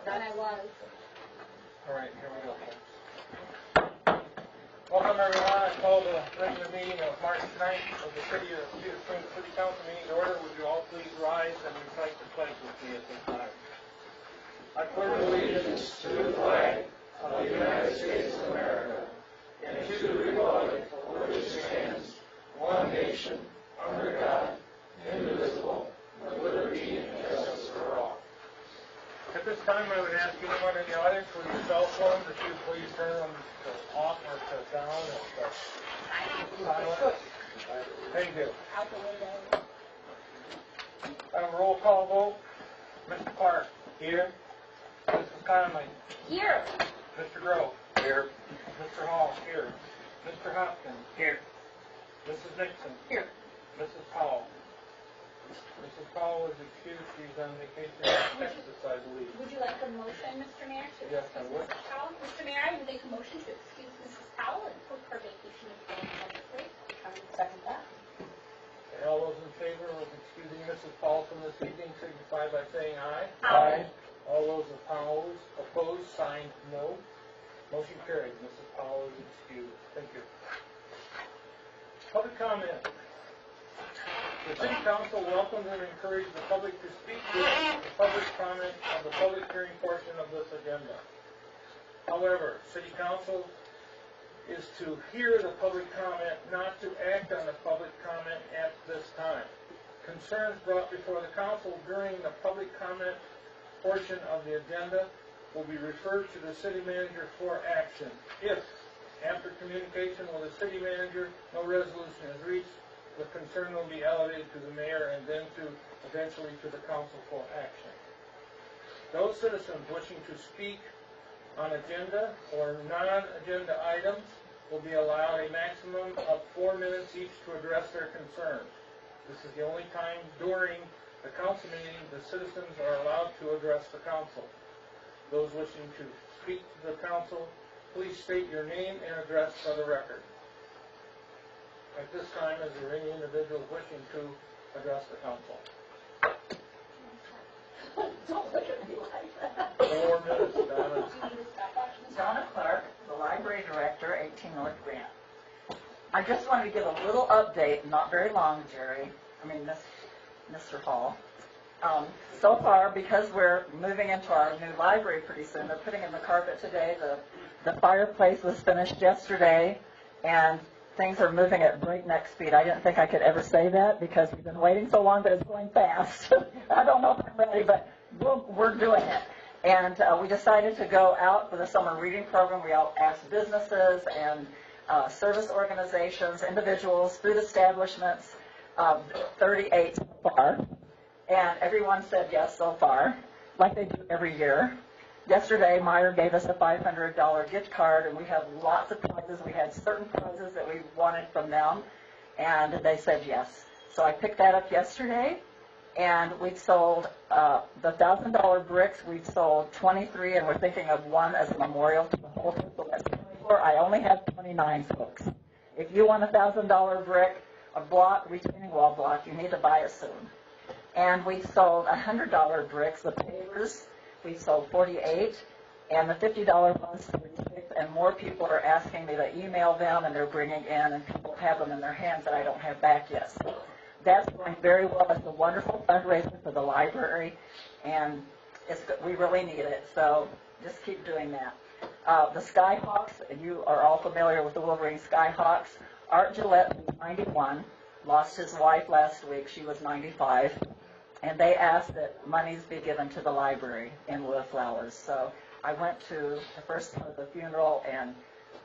Then I was. All right, here we go. Welcome everyone. I call the regular meeting of March 9th of the City of Cedar Springs City Council meeting to order. Would you all please rise and recite the pledge with me at this time? I pledge allegiance to the flag of the United States of America and to the republic for which it stands, one nation, under God, indivisible, with liberty and justice for all. At this time, I would ask anyone in the audience with your cell phones if you please turn them to off or to down or to silent. Thank you. Out the window. Have a roll call vote. Mr. Clark. Here. Mrs. Conley. Here. Mr. Grove. Here. Mr. Hall. Here. Mr. Hopkins. Here. Mrs. Nixon. Here. Mrs. Powell. Mrs. Powell is excused. She's on vacation in Texas, I believe. Would you like a motion, Mr. Mayor, to Yes, I excuse would. Mrs. Powell? Mr. Mayor, I would make a motion to excuse Mrs. Powell and put her vacation publicly. I would second that. Okay, all those in favor of excusing Mrs. Powell from this evening signify by saying aye. Aye. All those opposed, sign no. Motion carried. Mrs. Powell is excused. Thank you. Public comment. The City Council welcomes and encourages the public to speak during the public comment of the public hearing portion of this agenda. However, City Council is to hear the public comment, not to act on the public comment at this time. Concerns brought before the Council during the public comment portion of the agenda will be referred to the City Manager for action. If, after communication with the City Manager, no resolution is reached, the concern will be elevated to the Mayor and then eventually to the Council for action. Those citizens wishing to speak on agenda or non-agenda items will be allowed a maximum of 4 minutes each to address their concerns. This is the only time during the council meeting the citizens are allowed to address the council. Those wishing to speak to the council, please state your name and address for the record. At this time, is there any individuals wishing to address the council? Don't look at me like that. 4 minutes, Donna. Donna Clark, the Library Director, 18 North Grant. I just wanted to give a little update, not very long, Mr. Hall. So far, because we're moving into our new library pretty soon, they're putting in the carpet today. The fireplace was finished yesterday, and things are moving at breakneck speed. I didn't think I could ever say that because we've been waiting so long, but it's going fast. I don't know if I'm ready, but we're doing it. And we decided to go out for the summer reading program. We all asked businesses and service organizations, individuals, food establishments, 38 so far. And everyone said yes so far, like they do every year. Yesterday, Meyer gave us a $500 gift card, and we have lots of prizes. We had certain prizes that we wanted from them, and they said yes. So I picked that up yesterday, and we've sold the $1,000 bricks. We've sold 23, and we're thinking of one as a memorial to the whole people. That's 24. I only have 29, folks. If you want a $1,000 brick, a block, retaining wall block, you need to buy it soon. And we sold $100 bricks, the pavers. We sold 48, and the $50 ones 36, and more people are asking me to email them, and they're bringing in, and people have them in their hands that I don't have back yet. So that's going very well. It's a wonderful fundraiser for the library, and we really need it, so just keep doing that. The Skyhawks, you are all familiar with the Wolverine Skyhawks. Art Gillette, who's 91, lost his wife last week. She was 95. And they asked that monies be given to the library in lieu of flowers. So I went to the first part of the funeral and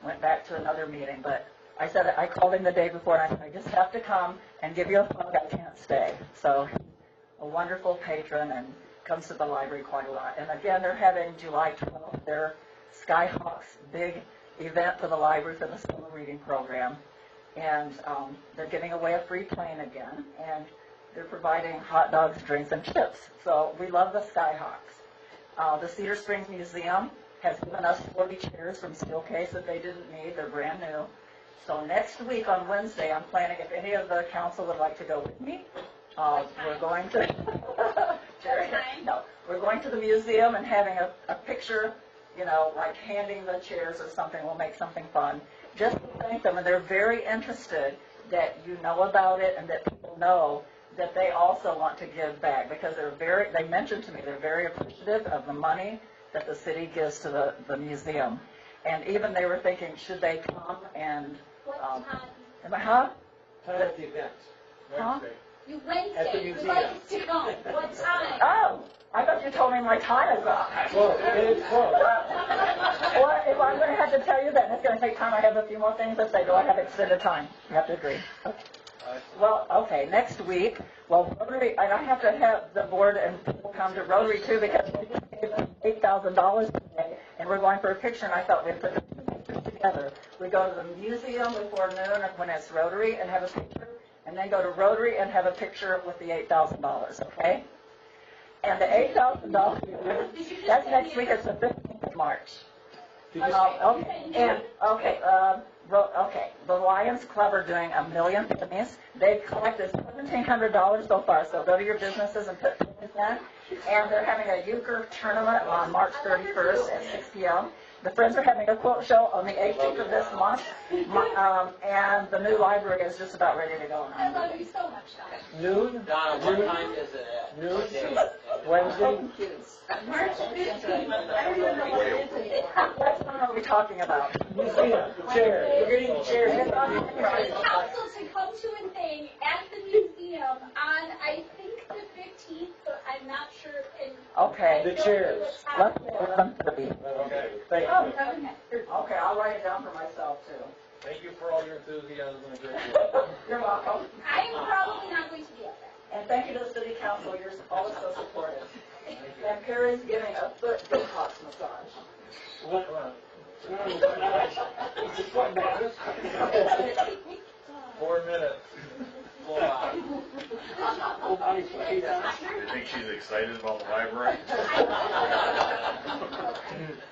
went back to another meeting. But I said, I called him the day before, and I said, I just have to come and give you a hug. I can't stay. So a wonderful patron and comes to the library quite a lot. And again, they're having July 12th, their Skyhawks big event for the library for the summer reading program. And they're giving away a free plane again. And they're providing hot dogs, drinks, and chips. So we love the Skyhawks. The Cedar Springs Museum has given us 40 chairs from Steelcase that they didn't need. They're brand new. So next week on Wednesday, I'm planning, if any of the council would like to go with me, we're going to... Jerry, no, we're going to the museum and having a picture, you know, like handing the chairs or something. We'll make something fun. Just to thank them, and they're very interested that you know about it and that people know that they also want to give back, because they mentioned to me they're very appreciative of the money that the city gives to the museum. And even they were thinking, should they come and, What huh? time? Time at the event. Huh? Wednesday. You At the Wednesday, you'd museum. like us to come. What time? Oh, I thought you told me my time is up. Close, it is close. Well, if I'm going to have to tell you that, it's going to take time. I have a few more things to say. Do I have extended time? You have to agree. Well, okay, next week, well, Rotary, and I have to have the board and people come to Rotary too, because we just gave them $8,000 today, and we're going for a picture, and I thought we'd put the two pictures together. We go to the museum before noon when it's Rotary and have a picture, and then go to Rotary and have a picture with the $8,000, okay? And the $8,000, that's next week, it's the 15th of March. Did you- Okay, the Lions Club are doing 1 million pennies. They've collected $1,700 so far, so go to your businesses and put pennies in. And they're having a euchre tournament on March 31st at 6 p.m. The Friends are having a quilt show on the 18th of this month, and the new library is just about ready to go. I love you so much, Donna. Noon? Donna, what time is it at? Noon? What day? Wednesday? March 15th. I remember what it is. What time are we talking about? Museum, chairs. We're getting chairs. City council to come to a thing at the museum on, I think, the 15th, but I'm not sure. And Okay. The chairs. Let's say 11:30. Okay, thank you. Okay, I'll write it down for myself too. Thank you for all your enthusiasm and great work. You're welcome. I'm probably not going to be up there. And thank you to the city council, you're always so supportive. And Perry's giving a foot Botox massage. What? Just what matters? 4 minutes. Do you think she's excited about the library?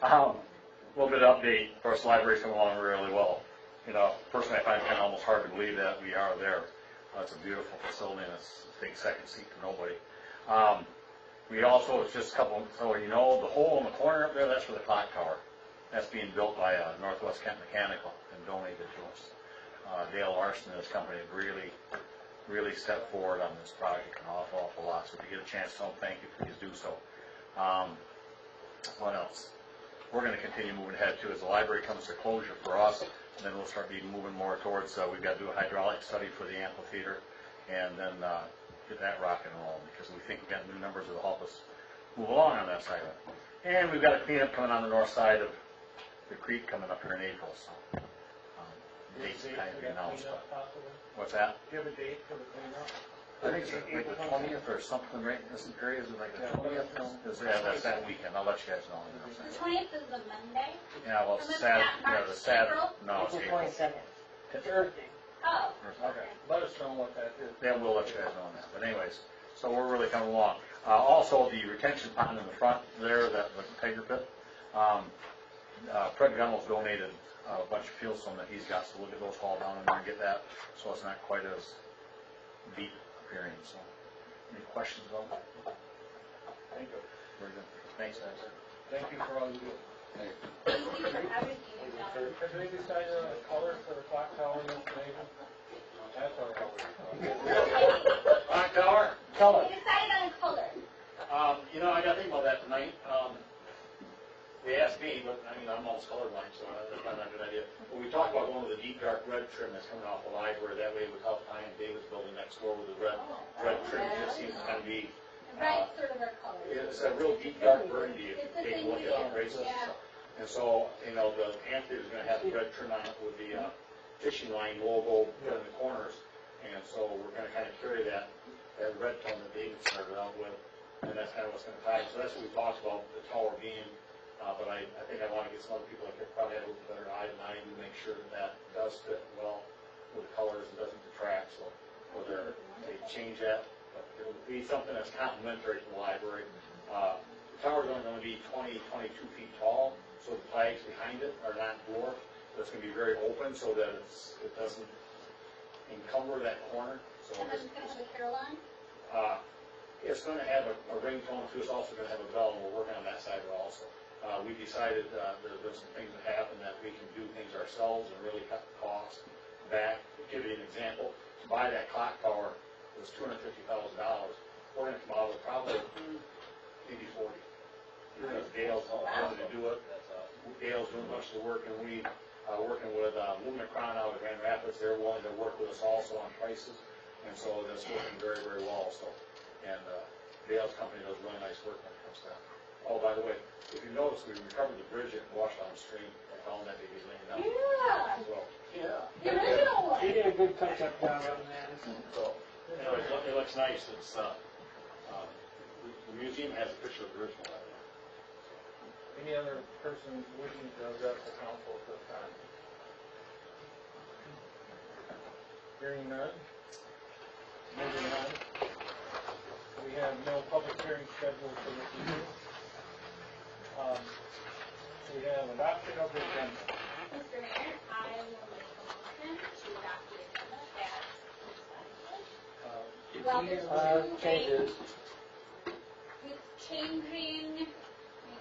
A little bit of update. Of course, the library's coming along really well. You know, personally, I find it kind of almost hard to believe that we are there. It's a beautiful facility, and it's a big second seat to nobody. We also, it's just a couple, so you know, the hole in the corner up there, that's for the clock tower. That's being built by Northwest Kent Mechanical and donated to us. Dale Larson and his company have really stepped forward on this project an awful lot. So if you get a chance to tell them thank you, please do so. What else? We're going to continue moving ahead too. As the library comes to closure for us, then we'll start moving more towards, we've got to do a hydraulic study for the amphitheater, and then get that rocking and rolling, because we think we've got new numbers that will help us move along on that side of it. And we've got a cleanup coming on the north side of the creek coming up here in April, so dates are kind of being announced. What's that? Do you have a date for the cleanup? I think it's like the 20th or something, right? Isn't Perry, is it like the 20th? Yeah, that's that weekend. I'll let you guys know. The 20th is a Monday. Yeah, well, And it's then Saturday, that yeah, March, the Saturday, April? no, it's April. 22nd. It's Earth Day. Oh. Okay, let us know what that is. Yeah, we'll let you guys know on that. But anyways, so we're really coming along. Also, the retention pond in the front there, that the Tiger Pit, Fred Gunnell's donated a bunch of field stone that he's got, so we'll get those hauled down in there and get that, so it's not quite as deep appearing. So, any questions about that? Thank you. Very good. Thanks, guys. Thank you for all you do. Thank you for everything you've done. Have they decided on a color for the clock tower installation? That's all right. Clock tower? We decided on a color. You know, I got to think about that tonight. They asked me, but I mean, I'm almost colorblind, so that's probably not a good idea. But we talked about going with the deep dark red trim that's coming off the library. That way it would help Ian Davis building next door with the red trim. It seems to kind of be, Red's sort of our color. it's a real deep dark burgundy if It's you the take a thing look we at do, it. Right? yeah. And so, you know, the amphitheater is going to have the red trim on it with the fishing line logo in the corners. And so we're going to kind of carry that red tone that David started out with. And that's kind of what's going to tie it. So that's what we talked about, the tower being. But I think I want to get some other people that could probably have a little better eye than I do, make sure that that does fit well with the colors and doesn't detract. So whether they change that, but it'll be something that's complementary to the library. The tower's only going to be 20, 22 feet tall, so the flags behind it are not dwarfed. So it's going to be very open so that it doesn't encumber that corner. So And then it's going to have a Caroline. It's going to have a ringtone too, it's also going to have a bell, and we're working on that side of it also. We decided there's some things that happen that we can do things ourselves and really cut the cost back. To give you an example, to buy that clock tower was $250,000. We're going to come out with probably maybe 40. Because Dale's willing to do it. Dale's doing much of the work, and we working with Lumicron out of Grand Rapids. They're willing to work with us also on prices, and so that's working very, very well. So, and Dale's company does really nice work when it comes to that. Oh, by the way, if you notice, we recovered the bridge at Washdown Stream and found that baby laying down. Yeah. So, The original one. He did a good touch-up job on that. so anyway, it looks nice. It's the museum has a picture of the original. Any other person wishing to address the council at this time? Hearing none? Moving on. We have no public hearing scheduled for this evening. We have adoption of the agenda. Mr. Mayor, I will make a motion to adopt the agenda as presented. Well, there's two Changes. with changing, let me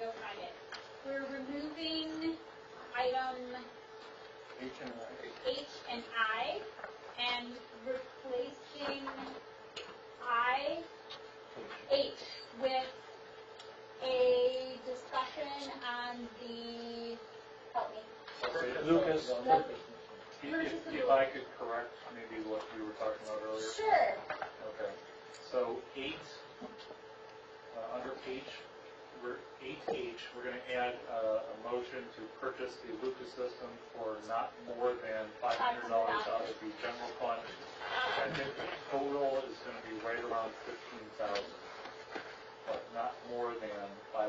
go find it. We're removing item H and I. H and I and replacing H with a discussion on the, help me. Lucas. If I could correct maybe what we were talking about earlier. Sure. Okay. So under H, 8H, we're going to add a motion to purchase the Lucas system for not more than $500 out of the general fund. I think the total is going to be right around $15,000, but not more than $500.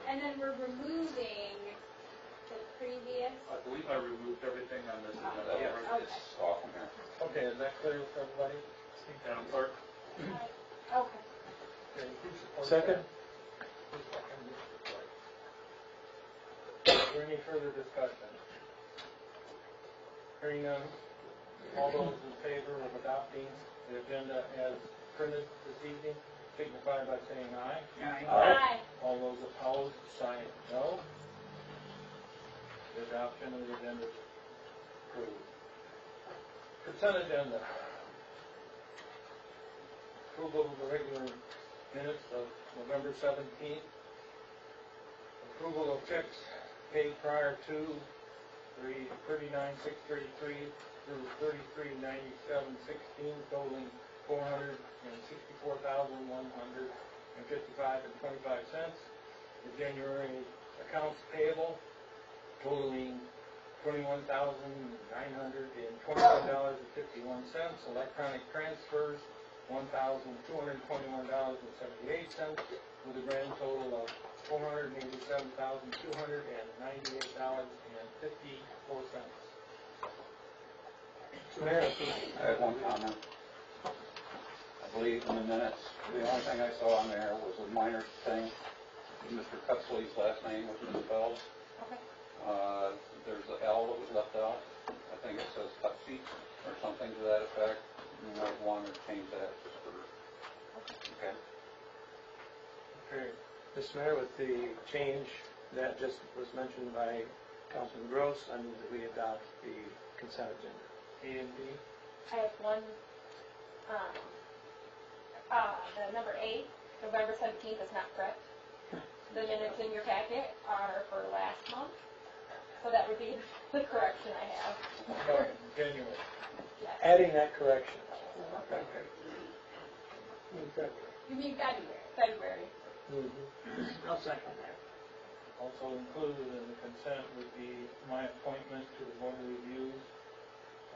And then we're removing the previous. I believe I removed everything on this agenda. Okay. Okay, is that clear with everybody? Madam Clerk? Okay. Okay, who supports Second. that? Who seconded it? Is there any further discussion? Hearing none, all those in favor of adopting the agenda as printed this evening, signify by saying aye. Aye. All those opposed, sign no. The adoption of the agenda is approved. Consent agenda. Approval of the regular minutes of November 17th. Approval of checks paid prior to 39,633 through 33,9716 totaling $464,155.25. The January accounts payable totaling $21,921.51. Electronic transfers $1,221.78 with a grand total of $487,298.54. Mayor. I have one comment. I believe in the minutes, the only thing I saw on there was a minor thing. Mr. Cutsley's last name was misspelled. Okay. There's an L that was left out. I think it says Cutsy or something to that effect. You might want to change that just for, okay. Okay. Mr. Mayor, with the change that just was mentioned by Councilman Gross, I move that we adopt the consent agenda. A and B. I have one, the number 8, November 17th is not correct. The minutes in your packet are for last month, so that would be the correction I have. Sorry, January. Yes. Adding that correction. You mean February. I'll second that. Also included in the consent would be my appointment to the Board of Reviews,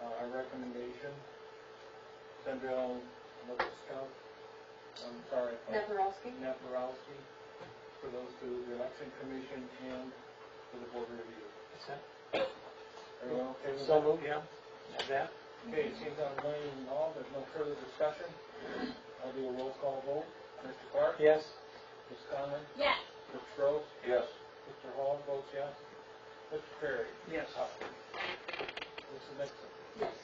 our recommendation, Sandrell Neferowski, for those two, the Election Commission and for the Board of Reviews. Everyone okay with So that? moved, yeah. Add that. Okay, it seems I'm laying involved, there's no further discussion. I'll do a roll call vote. Mr. Clark? Yes. Ms. Conlon? Yes. Mr. Gross? Yes. Mr. Hall votes yes. Mr. Perry? Yes. Mrs. Nixon? Yes.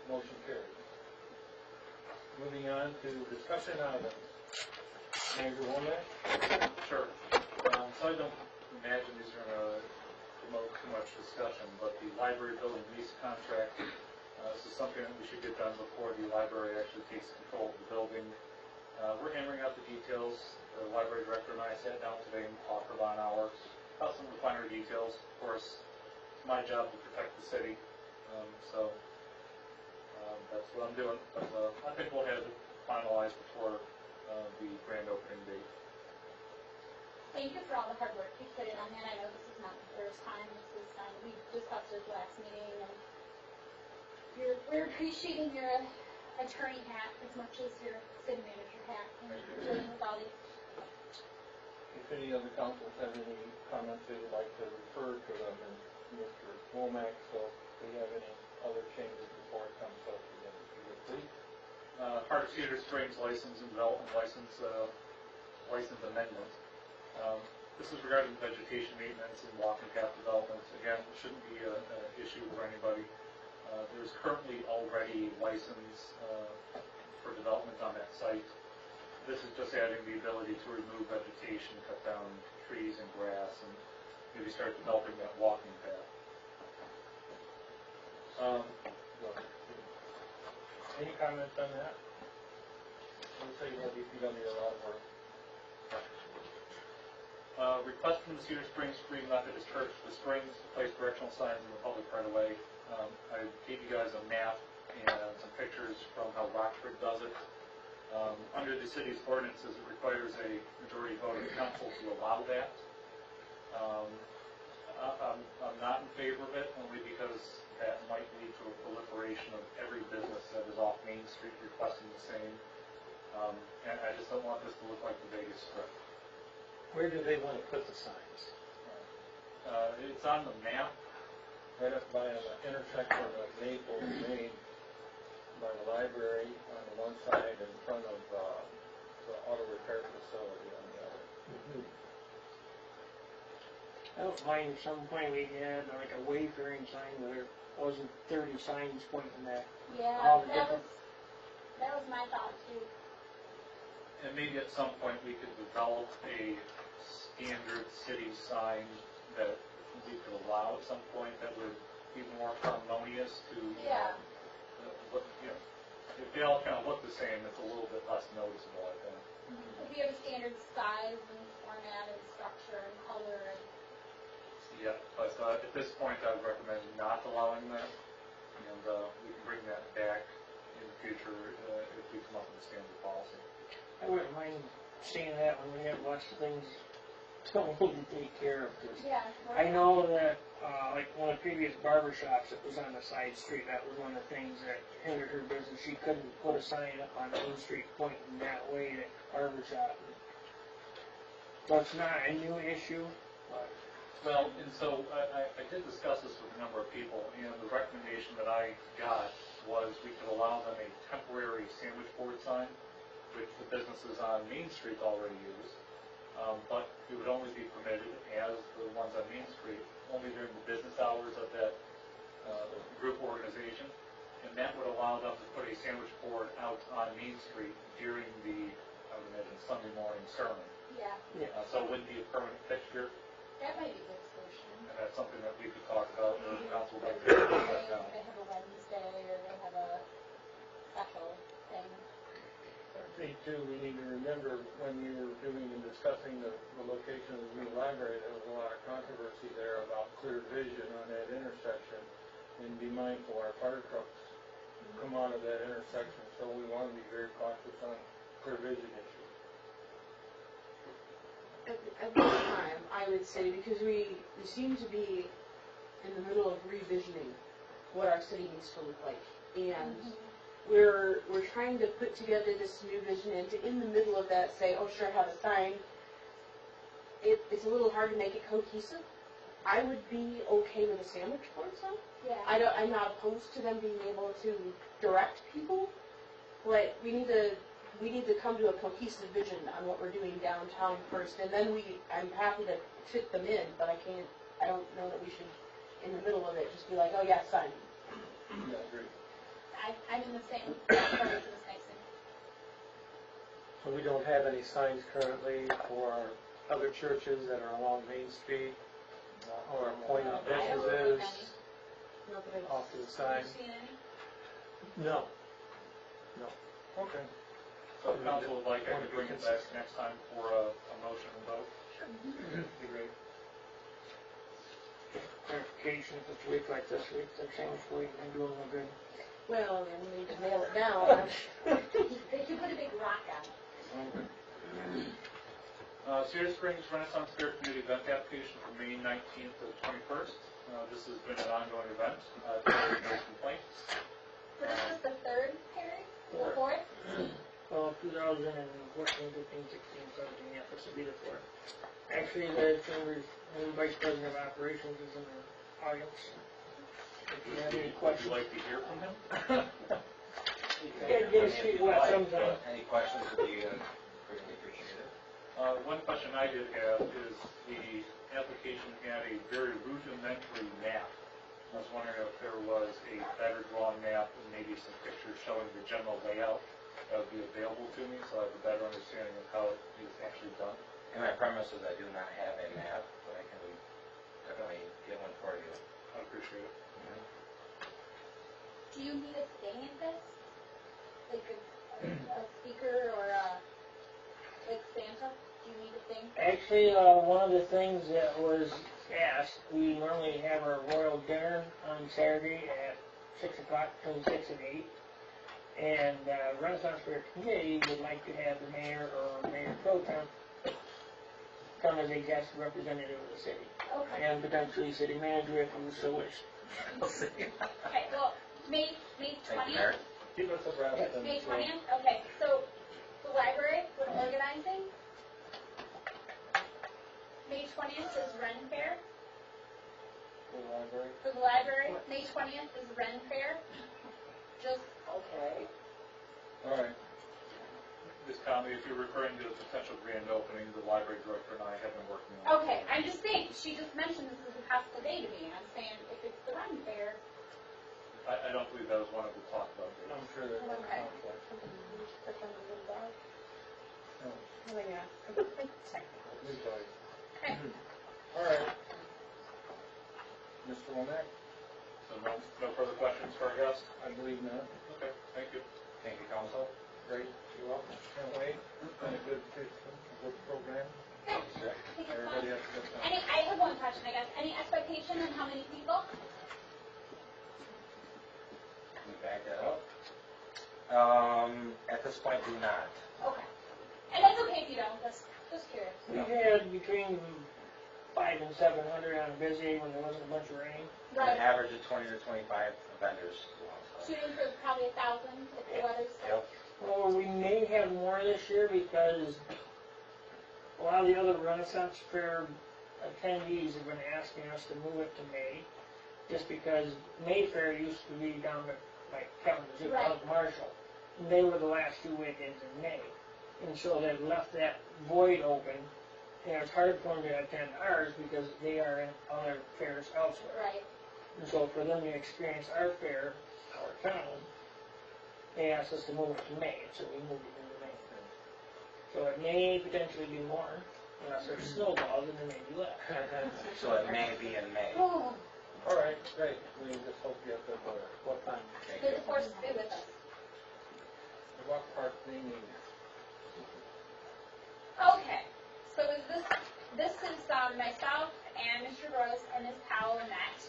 Motion carries. Moving on to discussion items. Manager Womack? Sure. So I don't imagine these are going to promote too much discussion, but the library building lease contract, this is something that we should get done before the library actually takes control of the building. We're hammering out the details. The library director and I sat down today and talked for about an hour about some of the finer details. Of course, it's my job to protect the city, so that's what I'm doing. But I think we'll have it finalized before the grand opening date. Thank you for all the hard work you put in on that. I know this is not the first time. This is, we discussed it last meeting, and we're appreciating your attorney hat as much as your city manager hat and dealing with all these. If any other councils have any comments they would like to refer to them, and Mr. Womack, so if we have any other changes before it comes up again, if you would please. Heart of Cedar Springs license and development license amendment. This is regarding vegetation maintenance and walking path developments. Again, it shouldn't be an issue for anybody. There's currently already license for development on that site. This is just adding the ability to remove vegetation, cut down trees and grass, and maybe start developing that walking path. Any comments on that? Looks like you have DPW a lot of work. Request from the Cedar Springs Free Methodist Church, the Springs, to place directional signs in the public right of way. I gave you guys a map and some pictures from how Rockford does it. Under the city's ordinances, it requires a majority vote of council to allow that. I'm not in favor of it, only because that might lead to a proliferation of every business that is off Main Street requesting the same. And I just don't want this to look like the Vegas Strip. Where do they want to put the signs? It's on the map. Right up by the intersection of Maple and Main, by the library on the one side, in front of the auto repair facility on the other. I don't mind if some point we had like a wayfaring sign where there wasn't 30 signs pointing that. Yeah, All the that was my thought too. And maybe at some point we could develop a standard city sign that we could allow at some point that would be more harmonious to, Yeah. if they all kind of look the same, it's a little bit less noticeable, I think. If you have a standard size and format and structure and color and Yeah, but at this point I would recommend not allowing that, and we can bring that back in the future if we come up with a standard policy. I wouldn't mind seeing that when we have lots of things to need to take care of. 'Cause yeah. I know that, like one of the previous barber shops that was on the side street, that was one of the things that hindered her business. She couldn't put a sign up on Main Street pointing that way to barber shop. So it's not a new issue, but. Well, and so I did discuss this with a number of people, and the recommendation that I got was we could allow them a temporary sandwich board sign, which the businesses on Main Street already use, but it would only be permitted, as the ones on Main Street, only during the business hours of that group organization, and that would allow them to put a sandwich board out on Main Street during the, I would imagine, Sunday morning sermon. Yeah, So it wouldn't be a permanent fixture. that might be a good solution. And that's something that we could talk about, or the council would like to They talk about now. have a Wednesday or they have a special thing. I think too, we need to remember when we were doing and discussing the location of the new library, there was a lot of controversy there about clear vision on that intersection, and be mindful our fire trucks come out of that intersection, so we want to be very cautious on clear vision issues. At this time, I would say, because we seem to be in the middle of revisioning what our city needs to look like, and we're trying to put together this new vision, and to in the middle of that say, oh sure, have a sign. It's a little hard to make it cohesive. I would be okay with a sandwich board sign. Yeah. I'm not opposed to them being able to direct people, but we need to come to a cohesive vision on what we're doing downtown first, and then I'm happy to fit them in, but I don't know that we should, in the middle of it, just be like, oh yeah, sign. Yeah, agree. I'm in the same, part of the same thing. We don't have any signs currently for other churches that are along Main Street or pointing businesses Not that I've- off to the Have side. you seen any? No. Okay. So if council would like, I could bring it back next time for a motion and vote. Be great. Clarification, if it's a week like this week, the same week, and do no good. Well, then we need to nail it down. They could put a big rock on it. Cedar Springs Renaissance Fair Community event application for May 19th to the 21st. This has been an ongoing event. There's no complaints. So this is the third, Harry? The fourth? Well, 2014, 15, 16, 17, yeah, this will be the fourth. Actually, the Chamber's new Vice President of Operations is in the audience. If you have any Would questions. you like to hear from him? Get his feet wet sometime. Any questions would be greatly appreciated. One question I did have is the application had a very rudimentary map. I was wondering if there was a better drawn map and maybe some pictures showing the general layout that would be available to me so I have a better understanding of how it is actually done. And my premise is I do not have a map, but I can definitely get one for you. I appreciate it. Do you need a thing in this? Like a speaker or like Santa? Do you need a thing? Actually, one of the things that was asked, we normally have our royal dinner on Saturday at 6 o'clock, between 6 and 8. And Renaissance Fair Committee would like to have the mayor or mayor pro tem come as a guest representative of the city. Okay. And potentially city manager if you so wish. We'll see. Okay, well, May Thank you, 20th? Mayor. Keep us abreast. and May we'll- 20th? Okay, so the library, we're organizing. May 20th is Ren Fair. For the library. For the library, May 20th is Ren Fair. Just, Okay. All right. This comment, if you're referring to the potential grand opening, the library director and I have been working on. okay, I'm just saying, she just mentioned this is a possible day to me. I'm saying if it's the Ren Fair, I don't believe that was one of the talked about dates. I'm sure there's no Okay. conflict. Oh, yeah. Please, Joyce. okay. All right. Mr. Womack? So no further questions for our guest? I believe not. Okay, thank you. Thank you, council. Great. You're welcome. Can't wait. It's been a good program. I think it's Everybody fun. has a good time. I have one question, I guess. Any expectation on how many people? Can you back that up? At this point, do not. Okay. And that's okay if you don't, just curious. We had between 500 and 700 on a busy when there wasn't a bunch of rain. An Right. average of 20 to 25 vendors. Shooting for probably 1,000 if the weather's still. Yep. Well, we may have more this year because a lot of the other Renaissance Fair attendees have been asking us to move it to May, just because Mayfair used to be down at, like, Kalamazoo, Right. down at Marshall. And they were the last 2 weekends in May. And so they've left that void open, and it's hard for them to attend ours because they are in other fairs elsewhere. Right. And so for them to experience our fair, our town, they asked us to move it to May, so we moved it into May. So it may potentially be more, unless there's snowballs, and there may be less. So it may be in May. Oh, All right, great. We just hope you have good weather. What time? Thank good you. to force stay with us. The Rock Park meeting. Okay, so this is myself and Mr. Gross and Ms. Powell met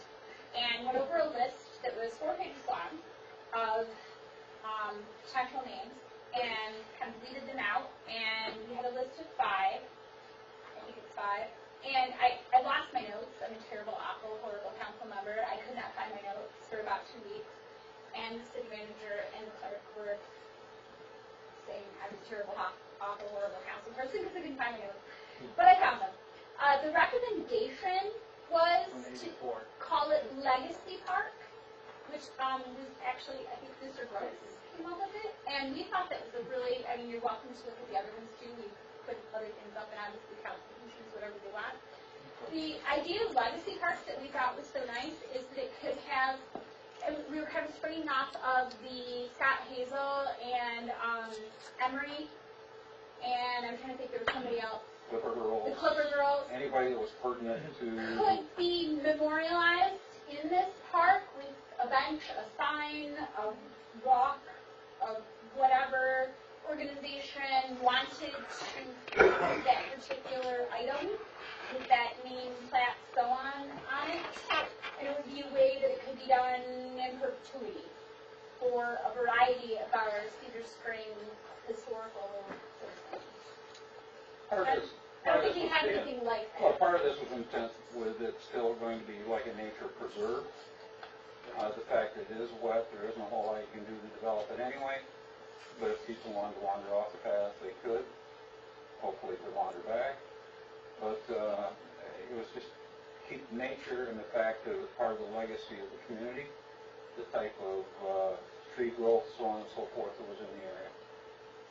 and went over a list that was 4 pages long of potential names and kind of weeded them out, and we had a list of 5. I think it's 5. And I lost my notes. I'm a terrible, awful, horrible council member. I could not find my notes for about 2 weeks. And the city manager and the clerk were saying I was a terrible, awful, horrible council person because I didn't find my notes. But I found them. The recommendation was to call it Legacy Park, which was actually, I think Mr. Gross came up with it. And we thought that was a really, I mean, you're welcome to look at the other ones too. We put other things up, and obviously council can choose whatever they want. The idea of Legacy Parks that we thought was so nice is that it could have, and we were kind of springing off of the Scott Hazel and Emery and I'm trying to think, there was somebody else. Clipper The Girls, Clipper Girls anybody that was pertinent to, could be memorialized in this park with a bench, a sign, a walk, of whatever organization wanted to use that particular item with that name, plaque, so on it. And it would be a way that it could be done in perpetuity for a variety of our Cedar Spring historical systems. part of this, I part don't of think this he had was anything like well, that. part of this was intent with it still going to be like a nature preserve. The fact that it is wet, there isn't a whole lot you can do to develop it anyway. But if people wanted to wander off the path, they could. Hopefully could wander back. But it was just keep nature and the fact that it was part of the legacy of the community, the type of tree growth, so on and so forth that was in the area.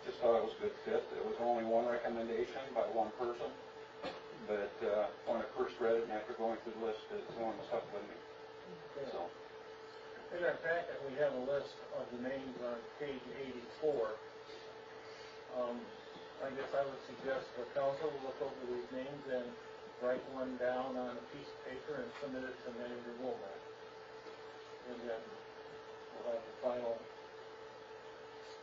Just thought it was a good fit. There was only one recommendation by one person. But when I first read it and after going through the list, it's the one that stuck with me. So. In our packet, we have a list of the names on page 84. I guess I would suggest the council look over these names and write one down on a piece of paper and submit it to Manager Womack. And then we'll have the final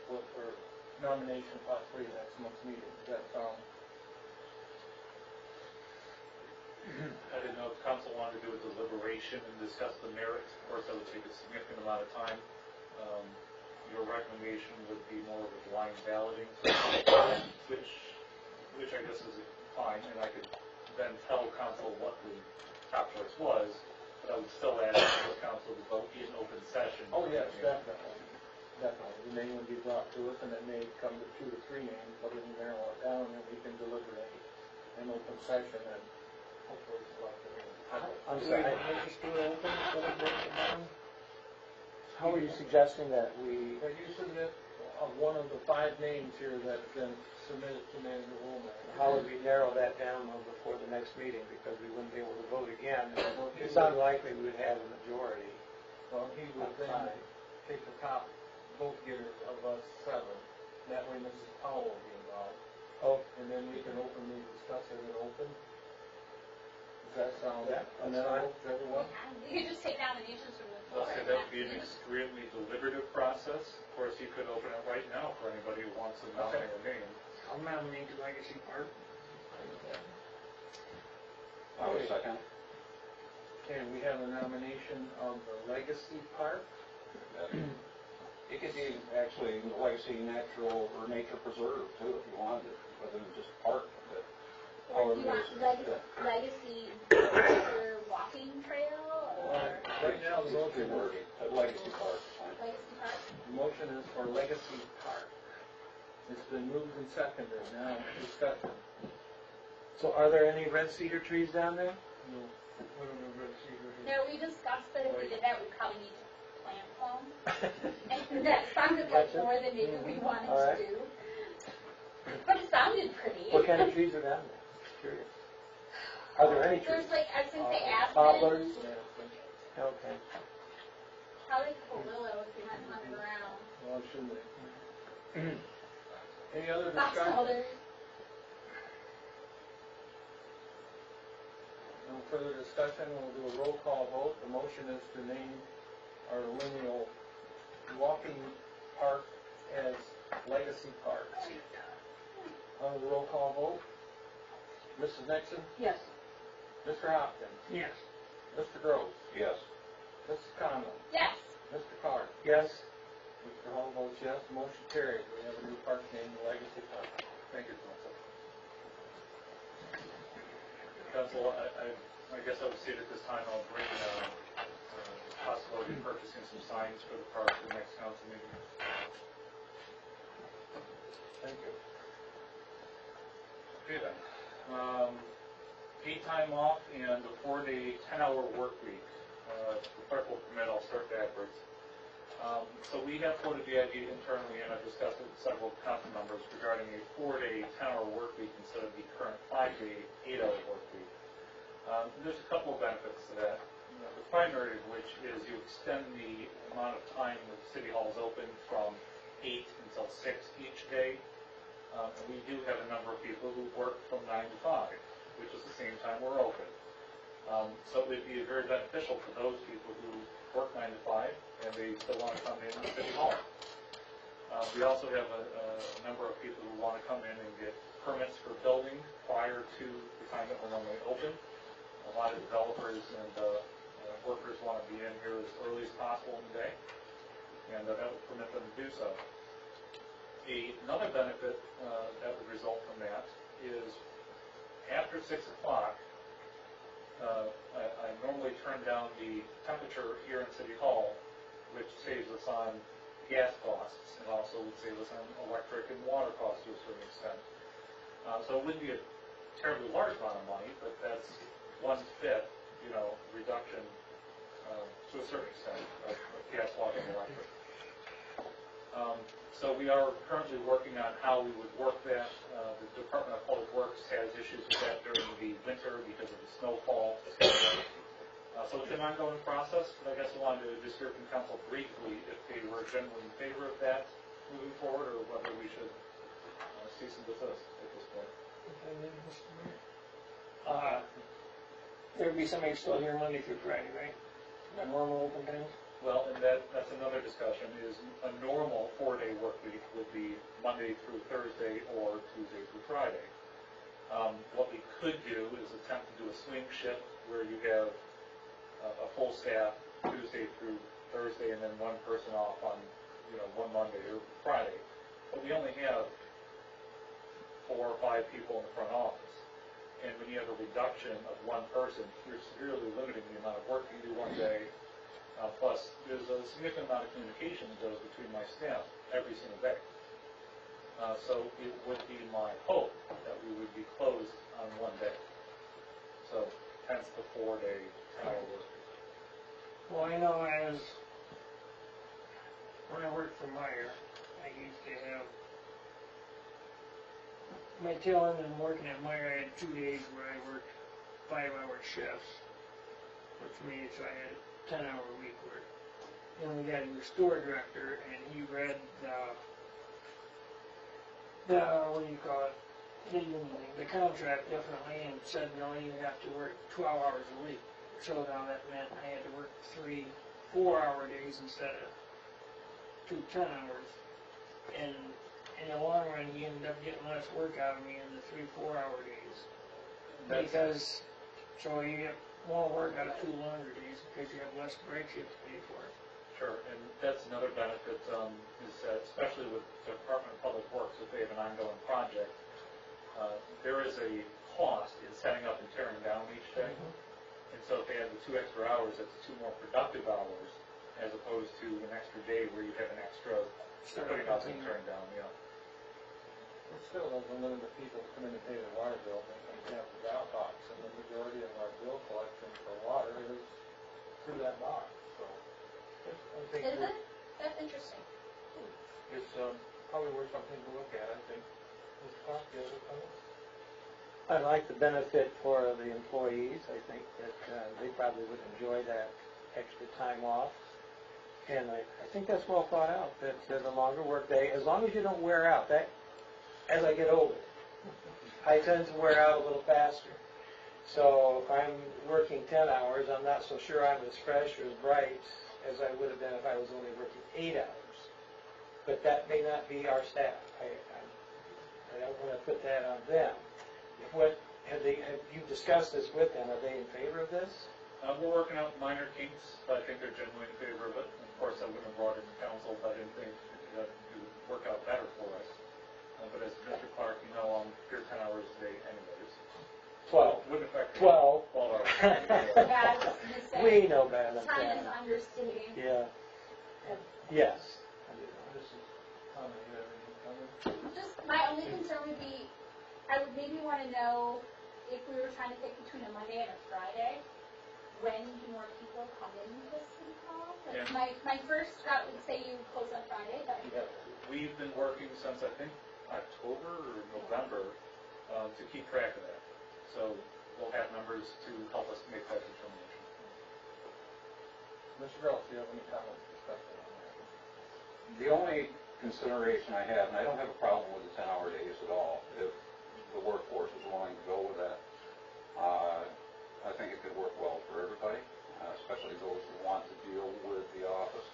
split or nomination possibly next month's meeting. Does that sound? I didn't know if council wanted to do a deliberation and discuss the merit. Of course, that would take a significant amount of time. Your recommendation would be more of a blind balloting, which I guess is fine, and I could then tell council what the top choice was, but I would still ask the council to vote in open session. Oh, yes, definitely. Definitely. The name would be brought to us, and it may come to 2 to 3 names, but we can narrow it down, and we can deliberate in open session and hopefully select the name. I'm sorry. How are you suggesting that we, Can you submit one of the 5 names here that's been submitted to Manager Womack? how would we narrow that down though before the next meeting, because we wouldn't be able to vote again? It's unlikely we would have a majority. Well, he would then take the top vote getters of us 7. That way Mrs. Powell will be involved. Oh, And then we can openly discuss it in open. Does that sound Yeah, that's amenable to everyone? You could just take nominations from the I'll floor. say that would be an extremely deliberative process. Of course, you could open it right now for anybody who wants to nominate a name. I'll nominate the Legacy Park. I would second. Okay, we have a nomination of the Legacy Park. It could be actually Legacy Natural or Nature Preserve too, if you wanted it, rather than just park. But Or do you want legacy nature walking trail, or Right now, the motion is, Legacy Park. Fine. legacy park? the motion is for Legacy Park. It's been moved and seconded. Now, discussion. so are there any red cedar trees down there? No, we discussed that if we did that, we'd probably need to plant some. And that sounded like more than maybe we wanted All right. to do. But it sounded pretty. What kind of trees are down there? Curious. Are there any trees? There's like, I was gonna say Poplars? aspens, Okay. probably a couple willows, we might hunt around. Well, shouldn't they? Any other Box discussion? elders. No further discussion, we'll do a roll call vote. The motion is to name our lineal walking park as Legacy Park. On the roll call vote, Mrs. Nixon, Yes. Mr. Hopkins, Yes. Mr. Groves, Yes. Mrs. Conlon, Yes. Mr. Carr. Yes? Mr. Hall votes yes, motion carried. We have a new park named Legacy Park. Thank you, Council. Council, I guess I would say at this time I'll bring the possibility of purchasing some signs for the park for the next council meeting. Thank you. Okay then. Paid time off and the 4-day, 10-hour work week. If the clerk will permit, I'll start backwards. So we have floated the idea internally, and I've discussed it with several council members regarding a 4-day, 10-hour work week instead of the current 5-day, 8-hour work week. There's a couple of benefits to that. The primary of which is you extend the amount of time that City Hall is open from 8 until 6 each day. And we do have a number of people who work from 9 to 5, which is the same time we're open. So it would be very beneficial for those people who work 9 to 5 and they still want to come in to City Hall. We also have a number of people who want to come in and get permits for building prior to the time that we're normally open. A lot of developers and workers want to be in here as early as possible in the day, and that would permit them to do so. Another benefit that would result from that is after 6 o'clock, I normally turn down the temperature here in City Hall, which saves us on gas costs and also would save us on electric and water costs to a certain extent. So it wouldn't be a terribly large amount of money, but that's 1/5, reduction to a certain extent of gas, water, and electric. So we are currently working on how we would work that. The Department of Public Works has issues with that during the winter because of the snowfall. So it's an ongoing process, but I guess I wanted to just hear from council briefly if they were generally in favor of that moving forward, or whether we should cease and desist at this point. There'd be somebody still here Monday through Friday, right? The normal open times? Well, and that's another discussion, is a normal 4-day work week would be Monday through Thursday or Tuesday through Friday. What we could do is attempt to do a swing shift where you have a full staff Tuesday through Thursday and then one person off on, one Monday or Friday. But we only have 4 or 5 people in the front office. And when you have a reduction of one person, you're severely limiting the amount of work you do one day. Plus, there's a significant amount of communication that goes between my staff every single day. So it would be my hope that we would be closed on one day. So hence the 4-day 10-hour work. Well, I know when I worked for Meyer, I used to have my tail end of working at Meyer. I had 2 days where I worked 5-hour shifts, which means I had a 10-hour week work. Then we got a new store director, and he read the the contract definitely, and said, no, you have to work 12 hours a week. So now that meant I had to work 3 4-hour days instead of 2 10-hours. And in the long run, he ended up getting less work out of me in the 3 4-hour days. So you get more work out of 2 longer days because you have less break shifts to pay for it. Sure, and that's another benefit, is that especially with the Department of Public Works, if they have an ongoing project, there is a cost in setting up and tearing down each day. And so if they have the 2 extra hours, that's 2 more productive hours, as opposed to an extra day where you have an extra putting up and tearing down, It still doesn't limit the people to come in and pay their water bill, they have the out box, and the majority of our bill collection for water is through that box, so. I think Is it? That's interesting. it's probably worth something to look at, I think. Mr. Clark, you have a comment? I like the benefit for the employees. I think that they probably would enjoy that extra time off. And I think that's well thought out, that the longer work day, as long as you don't wear out. That, as I get older, I tend to wear out a little faster. So if I'm working 10 hours, I'm not so sure I'm as fresh or as bright as I would have been if I was only working 8 hours. But that may not be our staff. I don't want to put that on them. Have you discussed this with them? Are they in favor of this? We're working out minor kinks, but I think they're generally in favor of it. And of course, I wouldn't have brought it to council if I didn't think that it would work out better for us. But as Mr. Clark, I'm here 10 hours a day anyways. 12. Wouldn't affect 12. 12 hours. Yeah, I was gonna say, We know better than time is that. understating. Yeah. Yes. Just, my only concern would be, I would maybe want to know if we were trying to pick between a Monday and a Friday, when do more people come into City Hall? Like, Yeah. my first route would say you close on Friday, but Yeah, we've been working since, I think, October or November to keep track of that. So we'll have numbers to help us make that determination. Mr. Gross, do you have any comments or discussion on that? The only consideration I have, and I don't have a problem with the 10-hour days at all, if the workforce is willing to go with that. I think it could work well for everybody, especially those who want to deal with the office.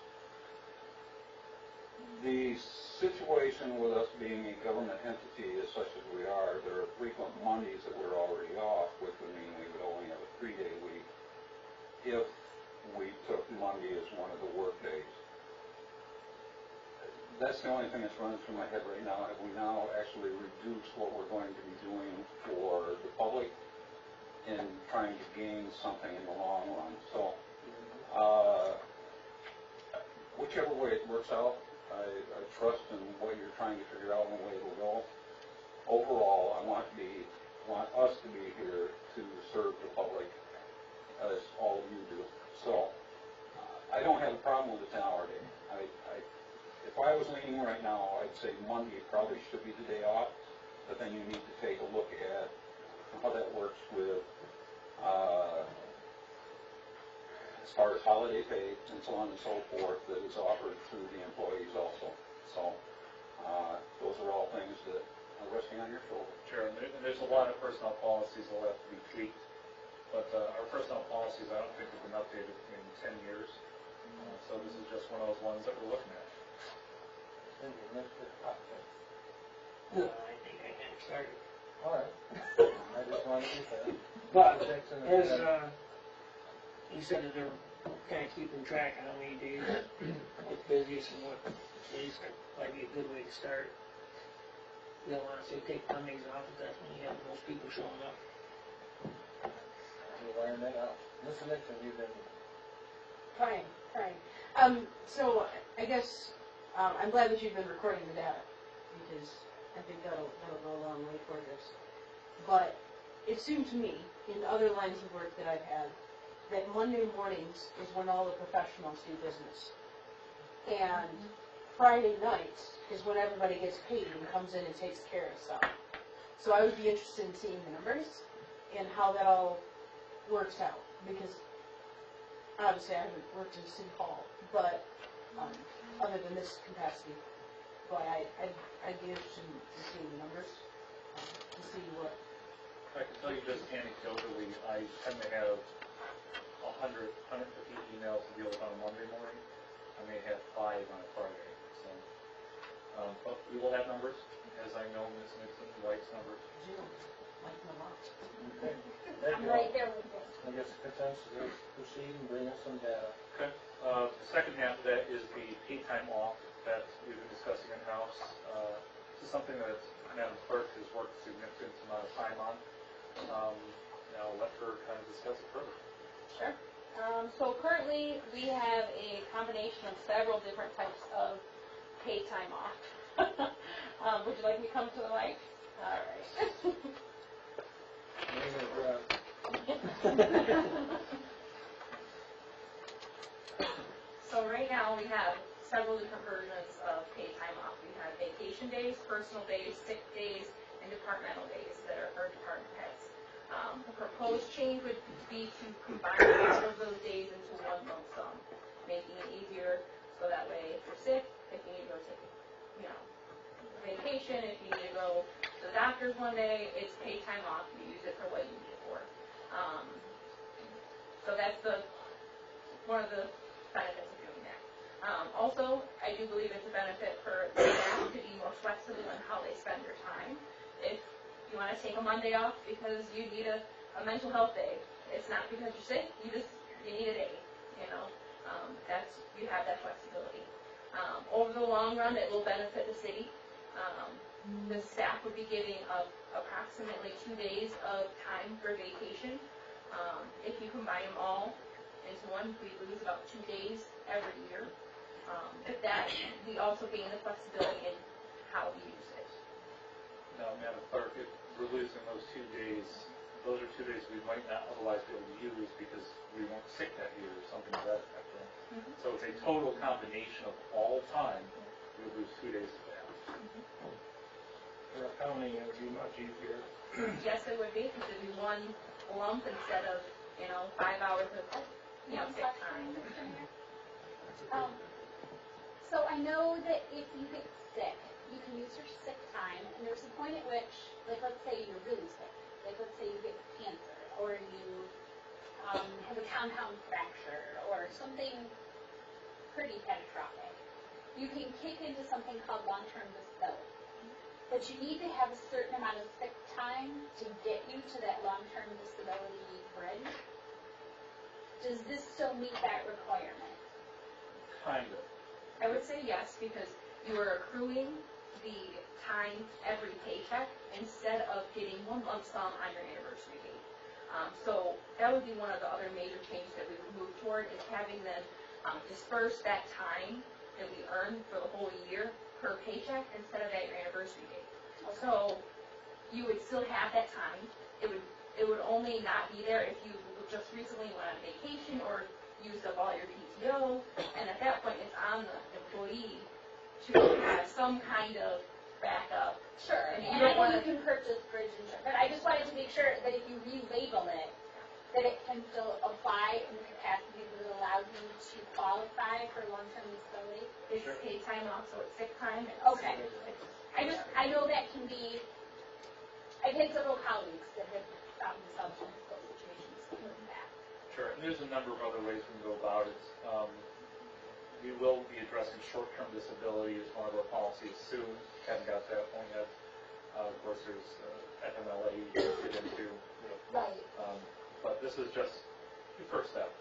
The situation with us being a government entity as such as we are, there are frequent Mondays that we're already off, which would mean we would only have a 3-day week if we took Monday as one of the work days. That's the only thing that's running through my head right now. Have we now actually reduced what we're going to be doing for the public in trying to gain something in the long run? So, whichever way it works out, I trust in what you're trying to figure out and the way it will go. Overall, I want us to be here to serve the public, as all of you do. So, I don't have a problem with the 10-hour day. If I was leaning right now, I'd say Monday probably should be the day off, but then you need to take a look at how that works with as far as holiday pay and so on and so forth that is offered through the employees also. So those are all things that are resting on your shoulder. Sure, and there's a lot of personnel policies that will have to be tweaked, but our personnel policies I don't think have been updated in 10 years. So this is just one of those ones that we're looking at. I think I got started. All right. I just wanted to say. But, as, you said that they're kind of keeping track of how many days it's busiest and what days might be a good way to start. You don't want to say take Mondays off, if that's when you have the most people showing up. You'll iron that out. Ms. Nixon, you've been. Fine. So I guess I'm glad that you've been recording the data, because I think that'll go a long way for this. But it seemed to me, in other lines of work that I've had, that Monday mornings is when all the professionals do business. And Friday nights is when everybody gets paid and comes in and takes care of stuff. So I would be interested in seeing the numbers and how that all works out, because obviously I haven't worked in City Hall, but other than this capacity, but I'd be interested in seeing the numbers, to see what. I can tell you just anecdotally, I tend to have 100, 150 emails to deal with on a Monday morning. I may have 5 on a Friday. So, but we will have numbers, as I know Ms. Nixon likes numbers. Like them a lot. Okay. I'm right there with you. I guess the consensus is proceed and bring us some data. Okay. The second half of that is the paid time off that we've been discussing in-house. This is something that Madam Clerk has worked a significant amount of time on. Now let her kind of discuss it further. Sure. So currently, we have a combination of several different types of paid time off. Would you like me to come to the mic? All right. So right now, we have several different versions of paid time off. We have vacation days, personal days, sick days, and departmental days that are for department heads. The proposed change would be to combine all of those days into one lump sum, making it easier so that way if you're sick, if you need to go take, vacation, if you need to go to the doctor's one day, it's paid time off. You use it for what you need it for. So that's one of the benefits of doing that. Also, I do believe it's a benefit for the staff to be more flexible in how they spend their time. If you want to take a Monday off because you need a mental health day, it's not because you're sick, you need a day, you have that flexibility. Over the long run, it will benefit the city. The staff would be getting approximately 2 days of time for vacation. If you combine them all into one, we lose about 2 days every year. With that, we also gain the flexibility in how we use it. Now, Madam Clerk, if we're losing those 2 days, those are 2 days we might not otherwise be able to use because we weren't sick that year or something like that. So it's a total combination of all time, we lose 2 days of that. For accounting, it would be much easier. Yes, it would be, because it'd be one lump instead of, 5 hours of, sick time. So I know that if you get sick, you can use your sick time, and there's a point at which, like, let's say you're really sick, like, let's say you get cancer, or you have a compound fracture, or something pretty catastrophic. You can kick into something called long-term disability. But you need to have a certain amount of sick time to get you to that long-term disability bridge. Does this still meet that requirement? Kind of. I would say yes, because you are accruing the time every paycheck instead of getting one lump sum on your anniversary date. So that would be one of the other major changes that we would move toward, is having them disperse that time that we earn for the whole year per paycheck instead of at your anniversary date. So you would still have that time. It would only not be there if you just recently went on vacation or used up all your PTO, and at that point it's on the employee to have some kind of backup. Sure, And and you I don't know wanna- you can purchase bridge insurance, but I just wanted to make sure that if you relabel it, that it can still apply in the capacity that allows you to qualify for long-term disability. It's paid time off, so it's sick time. Okay. I know that can be, I've had several colleagues that have found themselves in those situations with that. Sure, and there's a number of other ways we can go about it. We will be addressing short-term disability as one of our policies soon. Haven't got to that point yet. Of course, there's FMLA you can get into. Right. But this is just the first step.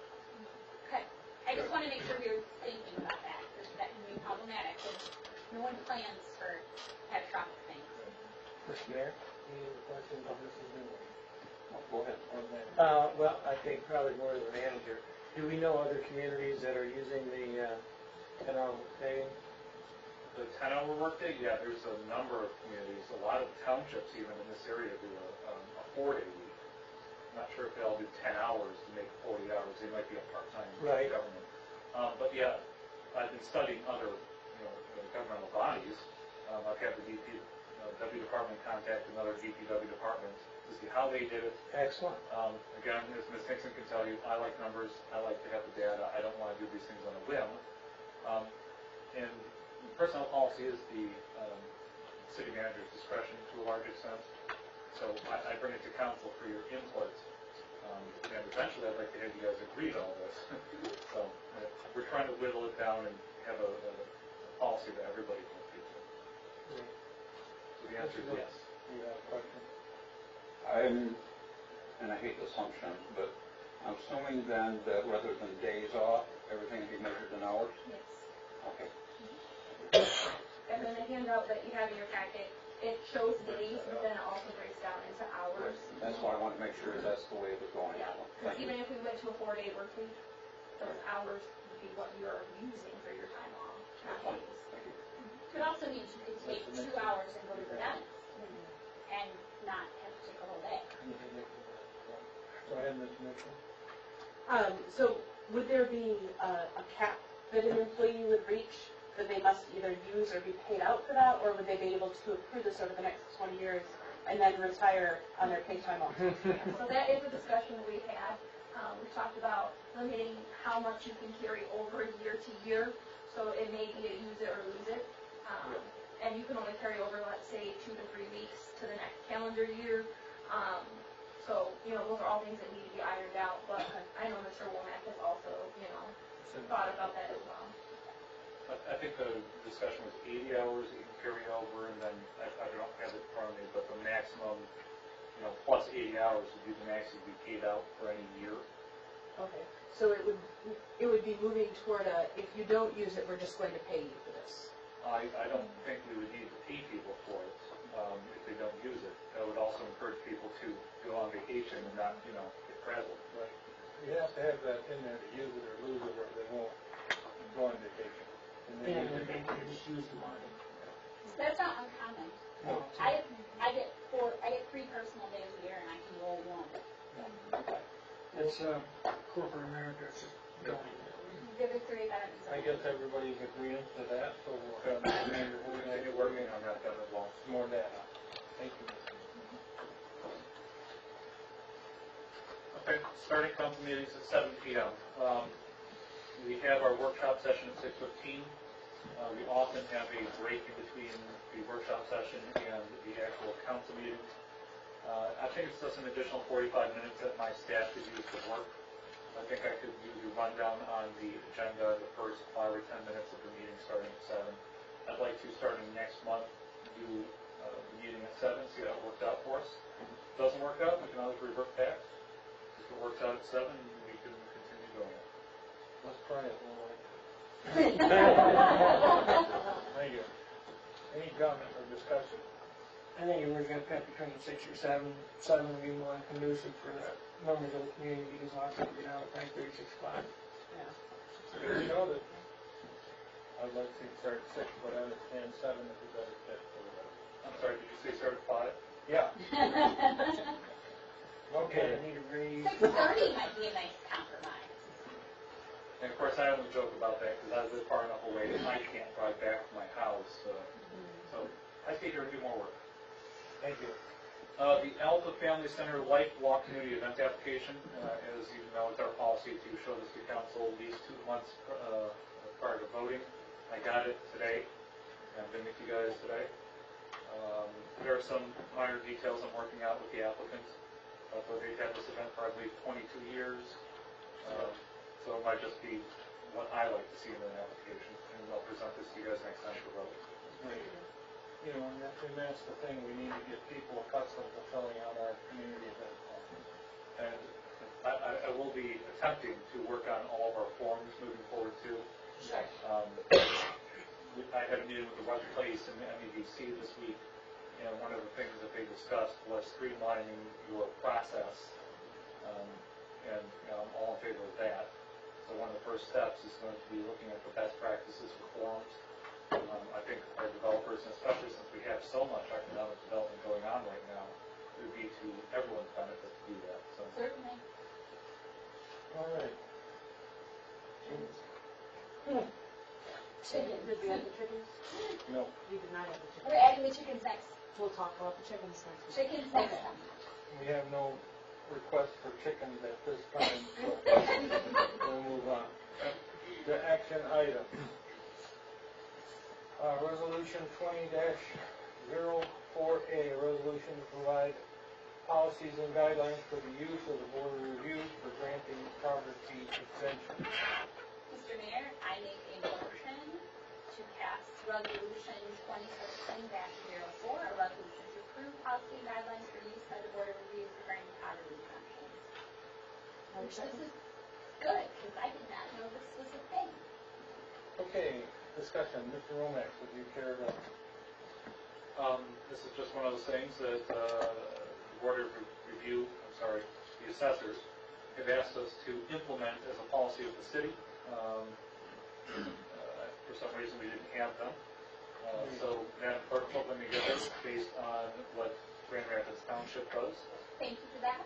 Okay. I just want to make sure we were thinking about that, because that can be problematic, because no one plans for catastrophic things. Mr. Mayor, any other questions on this? Go ahead. Well, I think probably more to the manager. Do we know other communities that are using the 10-hour day? The 10-hour workday, yeah, there's a number of communities. A lot of townships even in this area do a 4-day week. I'm not sure if they all do 10 hours to make 40 hours. They might be a part-time Right. government. But yeah, I've been studying other governmental bodies. I've had the W department contact another DPW department to see how they did it. Excellent. Again, as Ms. Nixon can tell you, I like numbers. I like to have the data. I don't want to do these things on a whim. And personnel policy is the city manager's discretion to a large extent. So I bring it to council for your input. And eventually I'd like to have you guys agree to all this. So we're trying to whittle it down and have a policy that everybody can agree to. So the answer is yes. You have a question? And I hate assumptions, but I'm assuming then that rather than days off, everything will be measured in hours? Yes. Okay. And then the handout that you have in your packet, it shows days, but then it also breaks down into hours. That's why I want to make sure that's the way it was going. Yeah, Thank you. even if we went to a 4-day work week, those hours would be what you're using for your time off, not days. It also means you could take 2 hours and go to the dentist, and not have to take a whole day. Go ahead, Ms. Mitchell. So would there be a cap that an employee would reach that they must either use or be paid out for that, or would they be able to accrue this over the next 20 years and then retire on their paid time off? So that is a discussion that we've had. We've talked about limiting how much you can carry over year to year. So it may be a use it or lose it. And you can only carry over, let's say, 2 to 3 weeks to the next calendar year. So, those are all things that need to be ironed out. But I know Mr. Womack has also, thought about that as well. I think the discussion was 80 hours that you can carry over, and then I don't have it in front of me, but the maximum, plus 80 hours would be the max you'd be paid out for any year. Okay, so it would be moving toward if you don't use it, we're just going to pay you for this. I don't think we would need to pay people for it if they don't use it. That would also encourage people to go on vacation and not, get frazzled. Right. You have to have that in there to use it or lose it, or they won't go on vacation. And then they can just use the money. That's not uncommon. No. I get 3 personal days a year, and I can roll 1. It's corporate America, it's just going. The other 3 that I guess everybody's agreeing to that, so we'll have the manager Continue working on that, then as well. some more data. Thank you. Okay, starting council meetings at 7 p.m. We have our workshop session at 6:15. We often have a break in between the workshop session and the actual council meeting. I think it's just an additional 45 minutes that my staff could use for work. I think I could use a rundown on the agenda the first 5 or 10 minutes of the meeting starting at 7. I'd like to, starting next month, do the meeting at 7, see how it worked out for us. If it doesn't work out, we can always revert back. If it works out at 7, we can continue doing it. Let's try it. Thank you. Any comment or discussion? I think if we're gonna cut between 6 or 7, 7 would be more conducive for the members of the community, because a lot of people get out at 5:30, 6 o'clock. You know that I'd like to start at 6, but I understand 7 is a better fit for the rest. I'm sorry, did you say start at 5? Yeah. Okay, I need a raise. 6:30 might be a nice compromise. And of course, I only joke about that because I live far enough away that I can't drive back from my house. So I stay here and do more work. Thank you. The Alpha Family Center Life Walk Community Event application, as you know, it's our policy to show this to council at least 2 months prior to voting. I got it today. I've been with you guys today. There are some minor details I'm working out with the applicants. So they've had this event for, I believe, 22 years. So it might just be what I like to see in an application, and I'll present this to you guys next time for vote. Great. You know, and that's the thing, we need to get people accustomed to filling out our community event forms. And I will be attempting to work on all of our forms moving forward too. I had a meeting with the Rush Place and the MEDC this week, and one of the things that they discussed was streamlining your process, and I'm all in favor of that. So one of the first steps is going to be looking at the best practices for forms. I think our developers, and especially since we have so much economic development going on right now, it would be to everyone's benefit to do that. So. Certainly. All right. Chickens. Did we have the chickens? No. We did not have the chickens. We're adding the chickens next. We'll talk about the chickens next. Chickens next time. We have no request for chickens at this time, so we'll move on. The action item. Resolution 20-04A, resolution to provide policies and guidelines for the use of the board of review for granting property exemption. Mr. Mayor, I make a motion to pass resolution 2016-04, a resolution to approve policy and guidelines for use by the board of review for granting property exemptions. Which this is good, because I did not know this was a thing. Okay, discussion. Mr. Romax, would you care to? This is just one of those things that the Board of Review, the assessors, have asked us to implement as a policy of the city. For some reason, we didn't have them. So Madam Clerk put them together based on what Grand Rapids Township does. Thank you for that.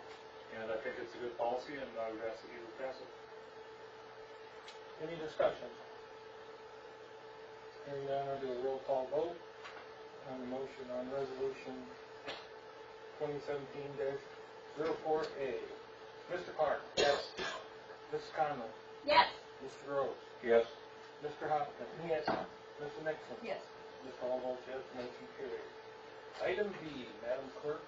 And I think it's a good policy, and I would ask that you pass it. Any discussion? Hearing none, I'll do a roll call vote on the motion on resolution 2017-04A. Mr. Clark? Yes. Mrs. Conlon? Yes. Mr. Rose? Yes. Mr. Hopkins? Yes. Mr. Nixon? Yes. Mr. All votes yes, motion carries. Item B, Madam Clerk.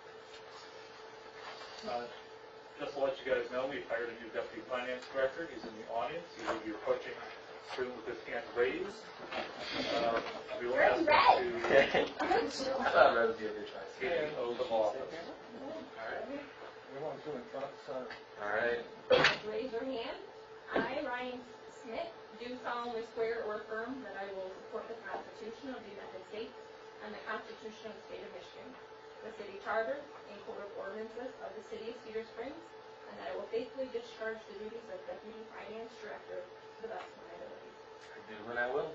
Just to let you guys know, we've hired a new deputy finance director. He's in the audience. He will be approaching soon with his hand raised. We will ask him to I thought red would be a good choice. take the oath of office. We want to in front, sir. All right. Raise your hand. I, Ryan Smith, do solemnly swear or affirm that I will support the Constitution of the United States and the Constitution of the State of Michigan, the city charter and code of ordinances of the city of Cedar Springs, and that I will faithfully discharge the duties of Deputy Finance Director to the best of my abilities. I do when I will.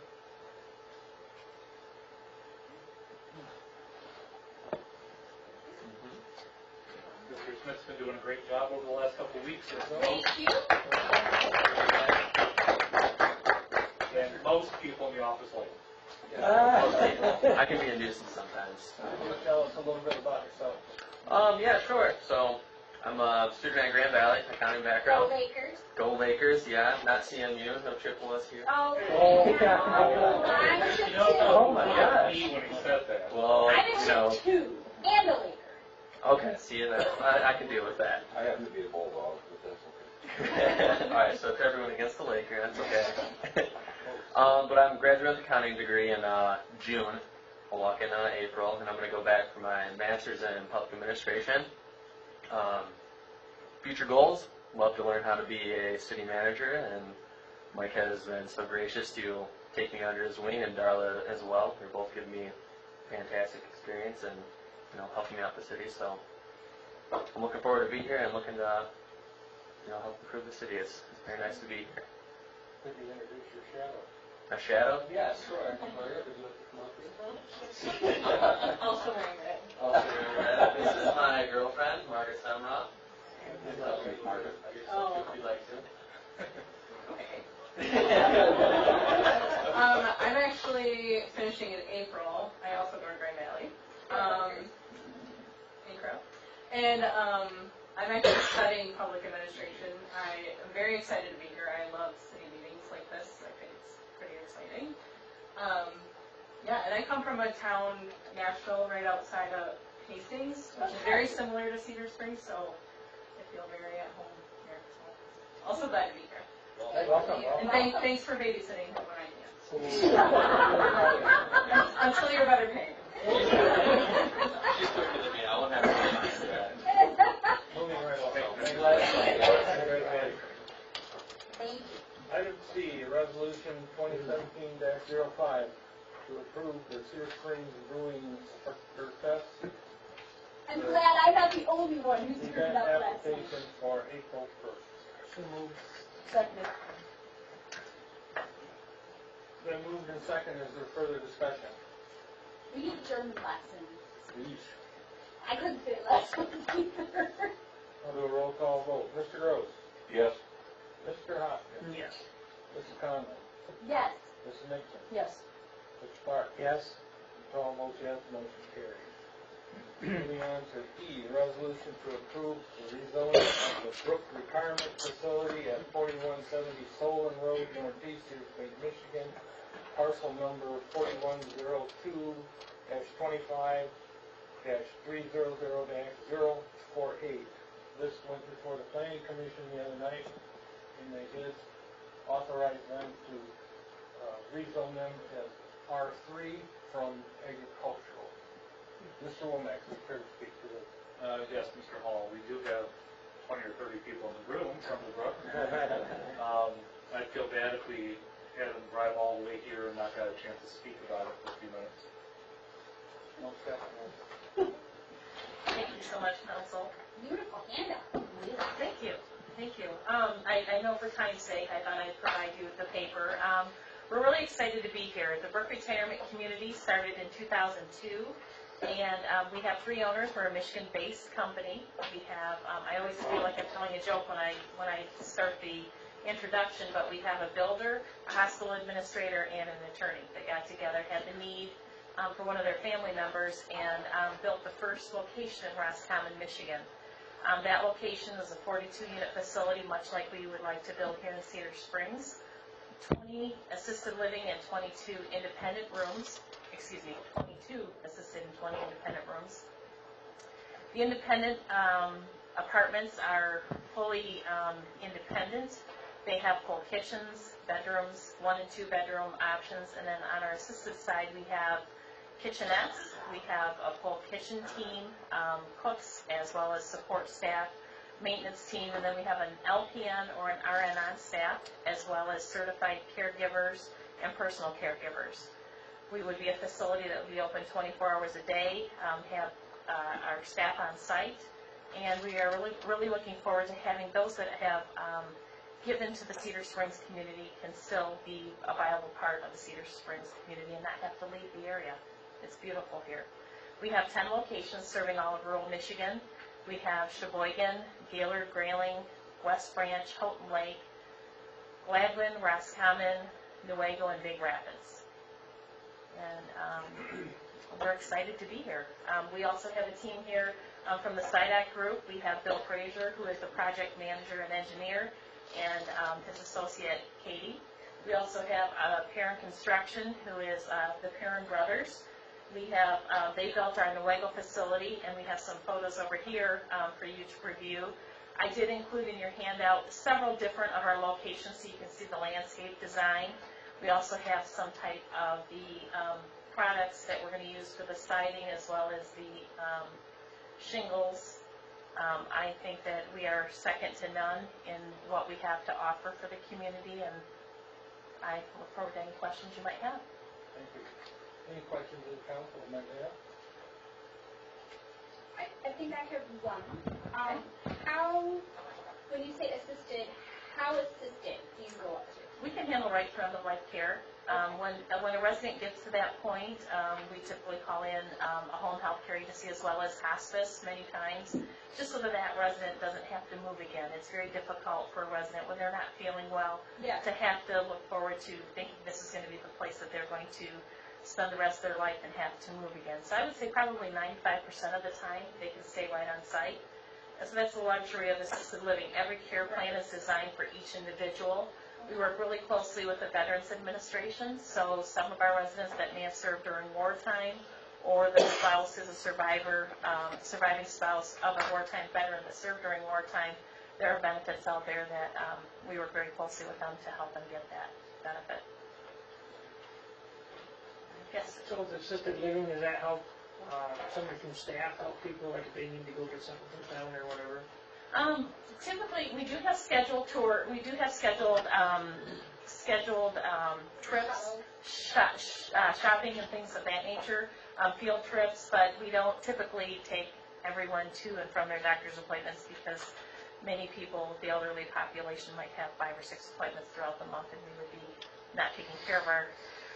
Mr. Smith's been doing a great job over the last couple of weeks. Thank you. And most people in the office like him. I can be a nuisance sometimes. Can you tell us a little bit about yourself? Yeah, sure. So, I'm a student at Grand Valley, accounting Go background. Lakers. Go Lakers, yeah, not CMU, no triple S here. Oh, Oh, yeah. I should Oh my too. gosh. When he said that. Well, I you did know, too. And the Lakers. okay, see, I can deal with that. I happen to be a Bulldog, but that's okay. Alright, so to everyone against the Laker, that's okay. But I'm graduate with accounting degree in June. I'll walk in April, and I'm going to go back for my master's in public administration. Future goals, love to learn how to be a city manager, and Mike has been so gracious to take me under his wing, and Darla as well. They're both giving me fantastic experience and, helping me out the city, so I'm looking forward to be here and looking to, help improve the city. It's very nice to be here. Could you introduce your shadow? A shadow? Yeah, sure. Also wearing red. Also wearing red. This is my girlfriend, Margaret Samroth. Margaret. Oh. If you'd like to. I'm actually finishing in April. I also go to Grand Valley. And I'm actually studying public administration. I am very excited to be here. I love city meetings like this. I think it's pretty exciting. And I come from a town, Nashville, right outside of Hastings, which is very similar to Cedar Springs, so I feel very at home here. So also glad to be here. Welcome. And thanks for babysitting when I can't. Until you're better paid. She's quicker than me. I won't have to remind that. Moving right along. Thank you. Item C, resolution 2017-05 to approve the Cedar Springs Brewing Spectre Fest I'm glad I'm not the only one who screwed event up last night. application for April 1st. So moved. Second. Then moved and second, is there further discussion? We need German lessons. Please. I couldn't fit lessons either. I'll do a roll call vote. Mr. Gross. Yes. Mr. Hopkins. Yes. Mrs. Conlon. Yes. Mrs. Nixon. Yes. Mr. Park. Yes. Paul votes yes, motion carries. Moving on to E, resolution to approve the rezoning of the Brook Retirement Facility at 4170 Solon Road, Northeast, Cedar Springs, Michigan, parcel number 4102-25-300-048. This went before the planning commission the other night, and they did authorize them to rezone them as R3 from agricultural. Mr. Womack, is prepared to speak to this. Yes, Mr. Hall, we do have 20 or 30 people in the room from the Brook. I'd feel bad if we had them drive all the way here and not got a chance to speak about it for a few minutes. No second. Thank you so much, Council. Beautiful handout. Thank you. Thank you. I know for time's sake, I thought I'd provide you with the paper. We're really excited to be here. The Brook Retirement Community started in 2002, and we have 3 owners. We're a Michigan-based company. We have, I always feel like I'm telling a joke when I start the introduction, but we have a builder, a hospital administrator, and an attorney that got together, had the need for one of their family members, and built the first location in Roscommon, Michigan. That location is a 42-unit facility, much like we would like to build here in Cedar Springs. 20 assisted living and 22 independent rooms. 22 assisted and 20 independent rooms. The independent apartments are fully independent. They have full kitchens, bedrooms, 1 and 2 bedroom options, and then on our assisted side we have kitchenettes. We have a full kitchen team, cooks, as well as support staff, maintenance team, and then we have an LPN or an RN on staff, as well as certified caregivers and personal caregivers. We would be a facility that would be open 24 hours a day, have our staff on site, and we are really looking forward to having those that have given to the Cedar Springs community can still be a viable part of the Cedar Springs community and not have to leave the area. It's beautiful here. We have 10 locations serving all of rural Michigan. We have Sheboygan, Gaylord, Grayling, West Branch, Houghton Lake, Gladwin, Roscommon, Newaygo, and Big Rapids. And we're excited to be here. We also have a team here from the SIDAC group. We have Bill Frazier, who is the project manager and engineer, and his associate, Katie. We also have Perrin Construction, who is the Perrin Brothers. We have, they built our Newaygo facility, and we have some photos over here for you to review. I did include in your handout several different of our locations so you can see the landscape design. We also have some type of the products that we're going to use for the siding as well as the shingles. I think that we are second to none in what we have to offer for the community, and I look forward to any questions you might have. Thank you. Any questions of the council, Amanda? I think I have one. How, when you say assisted, how assisted do you go up to? We can handle right from the life care. When a resident gets to that point, we typically call in a home health care agency as well as hospice many times, just so that that resident doesn't have to move again. It's very difficult for a resident when they're not feeling well to have to look forward to thinking this is going to be the place that they're going to spend the rest of their life and have to move again. So I would say probably 95% of the time they can stay right on site. So that's the luxury of assisted living. Every care plan is designed for each individual. We work really closely with the Veterans Administration, so some of our residents that may have served during wartime, or the spouse is a survivor, surviving spouse of a wartime veteran that served during wartime, there are benefits out there that we work very closely with them to help them get that benefit. Yes? So with assisted living, does that help somebody from staff help people, like if they need to go get something from town or whatever? Typically, we do have scheduled trips, shopping and things of that nature, field trips, but we don't typically take everyone to and from their doctor's appointments because many people, the elderly population, might have 5 or 6 appointments throughout the month, and we would be not taking care of our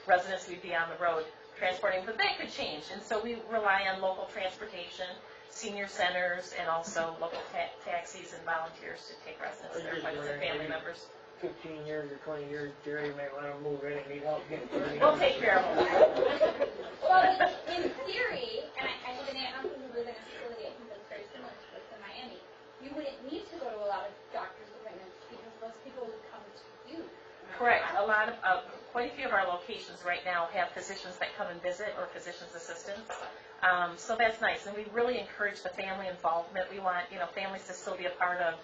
residents. We'd be on the road transporting, but that could change, and so we rely on local transportation, senior centers, and also local taxis and volunteers to take residents to their appointments and family members. 15 years or 20 years, Jerry might want to move in and need help getting through. We'll take care of them. Well, in theory, and I have an aunt and uncle who live in a facility, I think that's very similar to this in Miami, you wouldn't need to go to a lot of doctor's appointments because those people would come to you. Correct. A lot of, quite a few of our locations right now have physicians that come and visit or physician's assistants. So that's nice, and we really encourage the family involvement. We want, families to still be a part of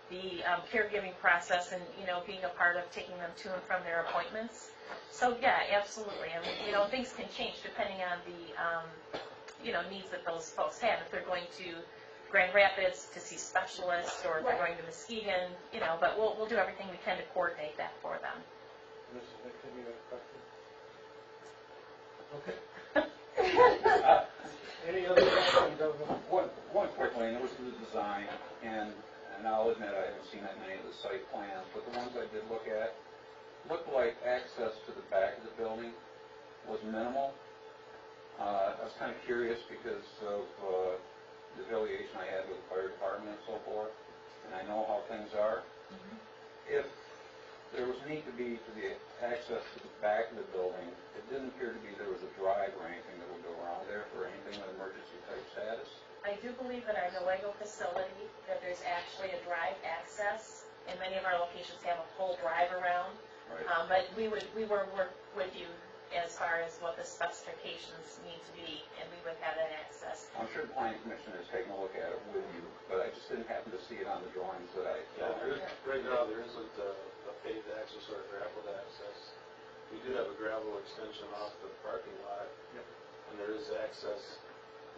the caregiving process and, being a part of taking them to and from their appointments. So yeah, absolutely. I mean, things can change depending on the, needs that those folks have. If they're going to Grand Rapids to see specialists, or if they're going to Muskegon, but we'll do everything we can to coordinate that for them. Mrs. Nixon, you have a question? Okay. Any other questions of them? One quickly, and it was the design, and I'll admit I haven't seen that many of the site plans, but the ones I did look at looked like access to the back of the building was minimal. I was kind of curious because of the affiliation I had with the fire department and so forth, and I know how things are. If there was need to be to the access to the back of the building, it didn't appear to be there was a drive or anything that would go around there for anything with emergency type status. I do believe that our Newaygo facility, that there's actually a drive access, and many of our locations have a full drive around. Right. But we will work with you as far as what the specifications need to be, and we would have that access. I'm sure the planning commission is taking a look at it with you, but I just didn't happen to see it on the drawings that I. Right now, there isn't a paved access or a gravel access. We do have a gravel extension off the parking lot, and there is access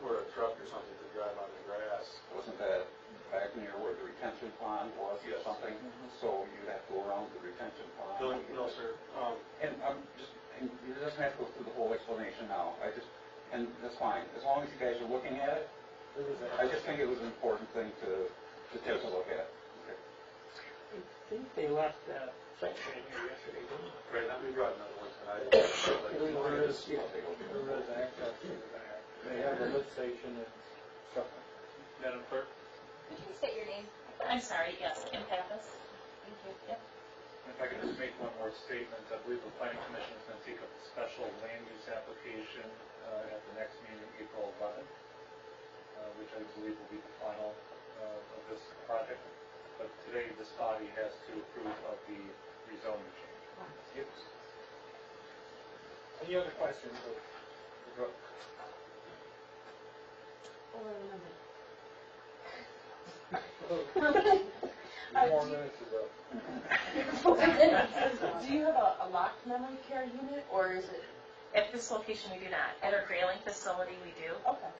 where a truck or something could drive on the grass. Wasn't that back near where the retention pond was or something? So you'd have to go around the retention pond? No, sir. And it doesn't have to go through the whole explanation now. And that's fine. As long as you guys are looking at it, I just think it was an important thing to take a look at. Okay. I think they left that section in here yesterday, didn't they? Right now, we brought another one tonight. There is access to the back. They have a lift station and stuff. Madam Clerk? Could you state your name? I'm sorry, yes, Kim Pappas. Thank you. Yep. If I could just make one more statement, I believe the planning commission is going to take up a special land use application at the next meeting, April 11th, which I believe will be the final of this project. But today, this body has to approve of the rezoning change. Any other questions of Brooke? Four minutes is up. Do you have a locked memory care unit, or is it? At this location, we do not. At our Grayling facility, we do. Okay.